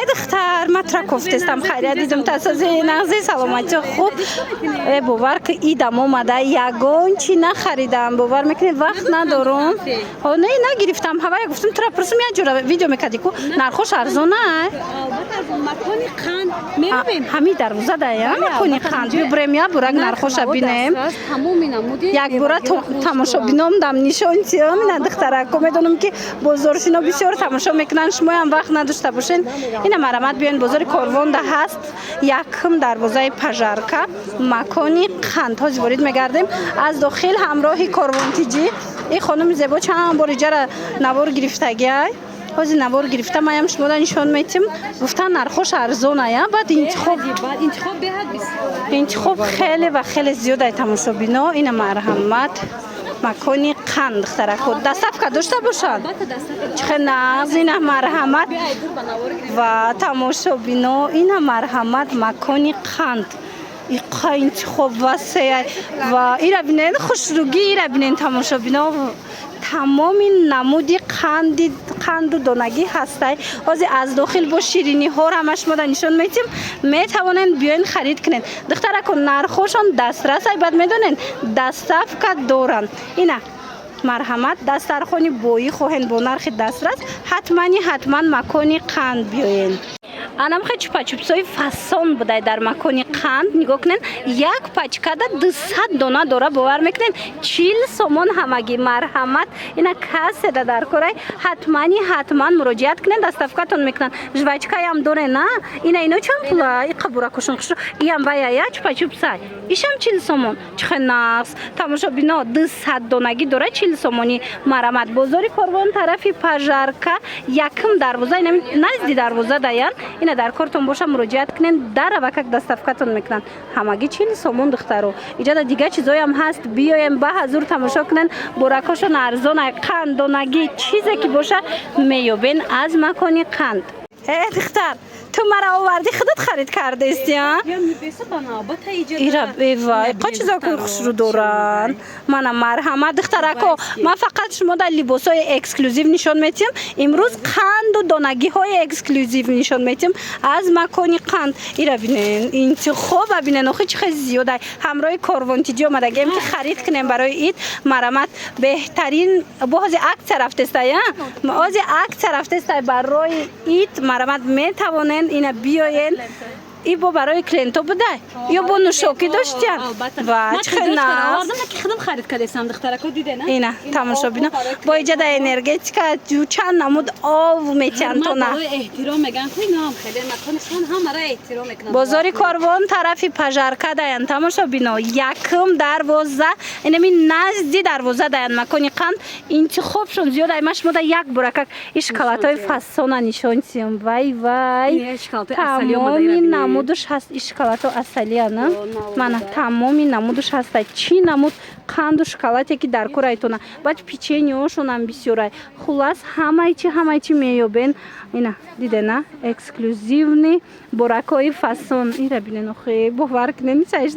دختر متر کوفتستم خیلی دیدم تاسازی نغزی سلامتی خوب باور که ایدم اومده یگان چی نخریدم باور میکنید وقت ندارم نه نگرفتم هوا گفتم تو را پرسم یه جوره ویدیو میکردی کو نرخش ارزونه مکانی قند میبینیم همین دروازه دایم مکانی قند بریم یا برای نرخش ببینیم یک بار تماشا بینم دم نشون چیم نه دختره کو میدونم که بزرگشینا بسیار تماشا میکنن شما هم وقت نداشته باشین اینا مرامت بیاین بازار کاروان ده هست یکم دروازه پژارکا مکانی قند ها وارد میگردیم از داخل همراه کاروان تیجی این خانم زیبا چند بار جره نوار گرفتگی بازی نوار گرفته مایم شما نشون میتیم گفتن نرخش ارزونه یا بعد انتخاب انتخاب خیلی و خیلی زیاده تماشا بینا این مرحمت مکانی قند دختره خود دستف که داشته باشد چه ناز این مرحمت و تماشا بینا این مرحمت مکانی قند این خوب واسه و ایرا بینین خوشروگی ایرا بینین تماشا بینا تمام نمودی قند و دانگی هسته از داخل با شیرینی ها را همش ما نشون میتیم میتوانین بیاین خرید کنین دختره کن نرخوشان دسترس ای بعد میدونین دستف که دارن اینا مرحمت دسترخوانی بویی خواهین با نرخ دسترس حتما مکانی قند بیاین انم خیلی چوپا چوپسای فسان بوده در مکانی قند نگاه کنین یک پچکده 200 دانه داره باور میکنین 40 سومون همگی مرحمت اینا کسی در کره حتما مراجعت کنین دستفکتون میکنن جوچکای هم داره نه اینا چند پولا ای قبوره کشون خشو ای هم بایا چوپا چوپسای ایشم 40 سومون چه نقص تماشا بینا 200 دانگی داره 40 سومونی مرحمت بازاری کاروان طرفی پژارکا یکم دروازه اینا نزدی دروازه داین اینا در کارتون باشه مراجعت کنین در وقت دستفکتون میکنن همگی 40 سومون دخترو اینجا دیگه چیزایی هم هست بیایم به حضور تماشا کنین براکاشون ارزان قند دونگی چیزی که باشه میوبین از مکانی قند دختر تو مرا آوردی خودت خرید کرده استی ها؟ ایرا بیوای قا چیزا که خوش رو دارن منم مرحمت دخترکو من فقط شما در لباس های اکسکلوزیو نشون میتیم امروز قند و دانگی های اکسکلوزیو نشون میتیم از مکانی قند ایرا بینین این چه خوب بینین آخه چه خیلی زیاده همراه کاروانتیجی آمده گیم که خرید کنیم برای اید مرحمت بهترین بازی عکس رفته است یا بازی عکس رفته است برای اید مرحمت میتوانین اینا بیاین ای با برای کلینتو بده یا با نوشاکی داشتین و چه نه که خودم خرید کردم دخترکو دیده نه اینا تماشا بینا با ایجاد انرژتیک جو چند نمود آو میتن تو نه احترام میگن اینا هم خیلی مکانشون هم مرا احترام میکنن بازاری کاروان طرفی پژارکا داین تماشا بینا یکم دروازه اینا می نزدی دروازه داین مکانی قند این چه خوبشون زیاد ایمش مود یک برکک اشکالاتای فسانه نشون سیم وای اشکالات اصلی اومده نمودش هست اشکالات اصلی نه من تمامی نمودش هست چی نمود قند و شکلاتی که در کورایتونه بعد پیچنیاشون هم بسیاره خلاص همه چی مییابین اینا دیده نه اکسکلوزیونی براکای فسون اینا ببینین خیلی باور کنین چایش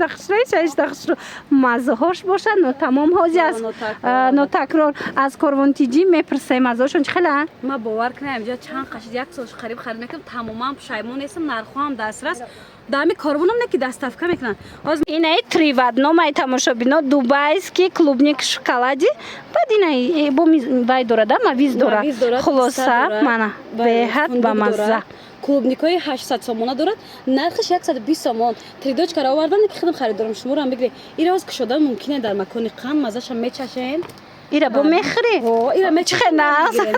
دخش رو مزه هاش باشه نه تمام هازی از نو تکرار از کاروانتیجی میپرسیم ازشون خیلی ما باور کنم اینجا چند قشید یک سالش قریب خرید میکنم تماما پشیمون نیستم نرخو هم دسترس دامی کاروانم نه که دستافکا میکنن اینا три в одном ай тамошо бино дубайский клубник шоколади بعد اینا бо вай дора да мавиз дора خلاصه мана беҳад ба мазза клубникой 800 сомона дорад нархш 120 сомон тридочка ра овардан ки худам харидорам шуморо ҳам бигири ин роз кушода мумкине дар макони қанд мазаша мечашен ایرا با میخری چه نه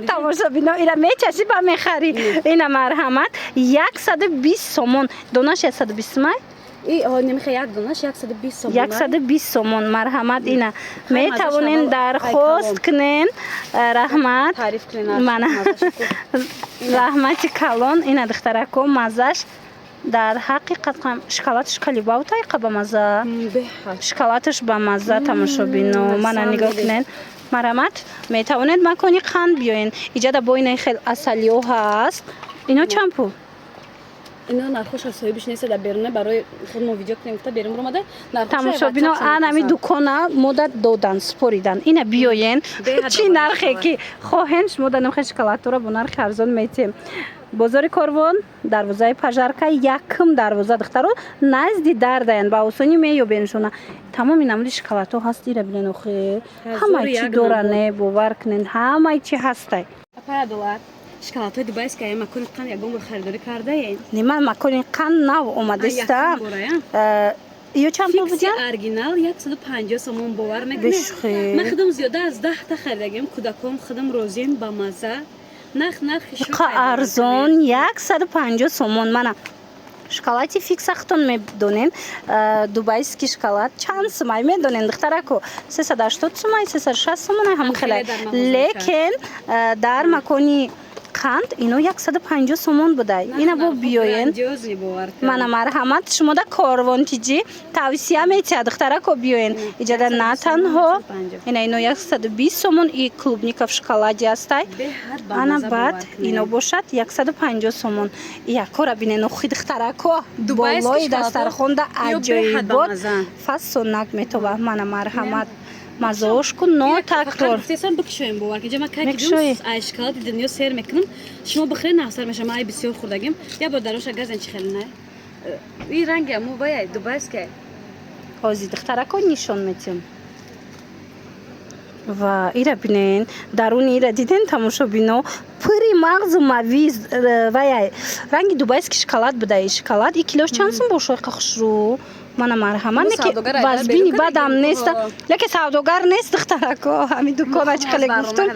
تماشا بینا ایرا میچشی با میخری اینا مرحمت 120 سومون دونش 120 مای نمیخواد یک دونش 120 سومون 120 سومون مرحمت اینا میتوانین درخواست کنین رحمت تعریف کنین من رحمت کلان اینا دخترکو مزش در حقیقت شکلاتش خیلی باوتای قبا مزه شکلاتش با مزه تماشا بینو من نگاه کنین مرحمت میتوانید مکانی قند بیاین ایجاد با این خیلی اصلی ها هست اینا چند پول؟ اینا نرخش حسابیش نیست در بیرونه برای خود ما ویدیو کنیم گفته بیرون اومده تماشا بینا انمی دکانا مدت دادن سپریدن اینا بیاین چی نرخی که خواهن شما دنم شکلات رو با نرخ ارزان میتیم бозори Корвон дарвозаи пажарка якм дарвоза духтаро назди дардаян ба осонӣ меёбеншона тамоми намуди шоколадҳо ҳаст ира билен охе ҳамаи чи дора не бовар кунед ҳамаи чи ҳастай $5 шоколадҳои дубайская макони қанд ягон бор харидорӣ кардаед нима макони қанд нав омадастам ё чанд пул будян оригинал 150 сомон бовар мекунед бишхе ман худам зиёда аз 10 та харидагим кӯдаком худам розиен ба мазза нархи қа арзон 150 сомон мана шоколади фиксахтон медонен дубайский шоколад чанд сумай медонен духтарако 380 сумай 360 сомон ҳам хеле лекин дар макони қанд ино 150 сомон будай ина бо биёен мана марҳамат шумо да корвонтиҷи тавсия метиҳад духтарако биёен иҷада на танҳо ина ино 120 сомон и клубников шоколади ҳастай ана баъд ино бошад 150 сомон якора бинен охи духтарако болои дастархонда аҷоибот фасонак метоба мана марҳамат мазошку но такрор гуфтесам бикшоем бовар ки ҷама кайки ай шоколади дунё сер мекунам шумо бихӯред навсар мешам ай бисёр хӯрдагим я бор дароша газен чи хеле не и ранги аму бая дубайская ҳозир духтарако нишон метиҳам ва ира бинен даруни ира диден тамошобино пури мағзу мавиз ваяй ранги дубайский шоколад будаи шоколад и килош чанд сум бошои хушрӯ мана марҳамат неки вазбини бадам неста леки савдогар нест духтарако ҳамин дуконач хеле гуфтум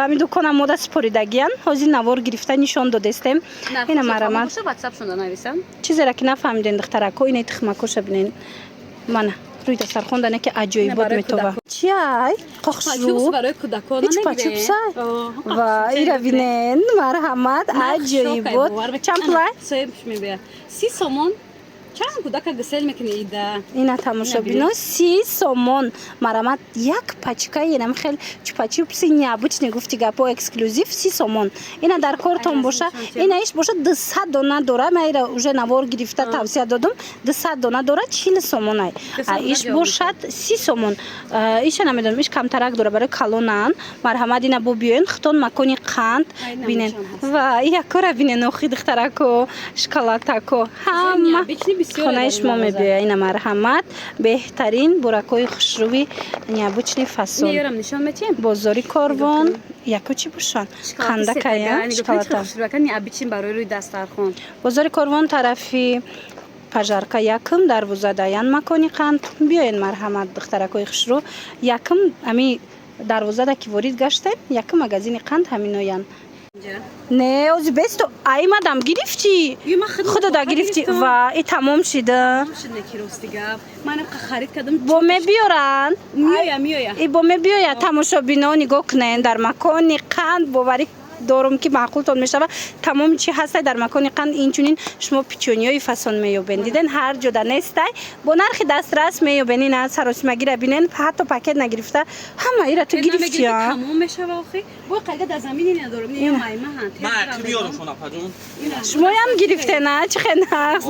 ҳамин дукона мода споридагиян ҳозир навор гирифта нишон додестем ина марҳамат чизера ки нафаҳмиден духтарако ина тухмакоша бинен мана рӯи дастархонда неки аҷоибот метоба чиай қохшрӯ ҳеҷ пачупсай ва ира бинен марҳамат аҷоибот чанд пулай 30 сомон чанд кӯдака гисел мекунӣ ида ина тамошобино 30 сомон марҳамат як пачка инам хел чупачупси необычный гуфти гапо эксклюзив 30 сомон ина дар кортон боша ина иш боша 200 дона дора ма ира уже навор гирифта тавсия додум 200 дона дора 40 сомон ай иш бошад 30 сомон иша намедонам иш камтарак дора барои калонан марҳамат ина бо биёен хитон макони қанд бинен ва якора бинен охи духтарако шоколадако ҳама хонаи шумо мебиёя ина марҳамат беҳтарин буракҳои хушрӯви необычный фасон бозори Корвон яко чи бошанд қандакая шоколада бозори Корвон тарафи пажарка якм дарвозадаян макони қанд биёен марҳамат духтаракҳои хушрӯ якм ами дарвозада ки ворид гаштем якм магазини қанд ҳаминоян не ози бесто аймадам гирифти худо да гирифти ва и тамом шида бо мебиёран и бо мебиёя тамошобино нигоҳ кунен дар макони қанд боварӣ дорум ки маъқултон мешава тамоми чи ҳастай дар макони қанд инчунин шумо пичониёи фасон меёбен диден ҳар ҷода нестай бо нархи дастрас меёбен ина саросимагира бинен ҳатто пакет нагирифта ҳама ира ту гирифтия шумоям гирифтена чи хенақ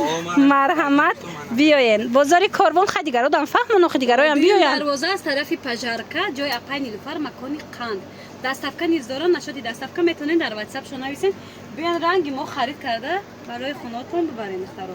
марҳамат биёен бозори Корвон хай дигародам фаҳмон охи дигароям биёян дарвоза аз тарафи пажарка ҷои апай нилуфар макони қанд даставка низ дорам нашоди даставка метавонед дар ватсап шо нависен биён ранги мо харид карда барои хонаотон бибарем духтарон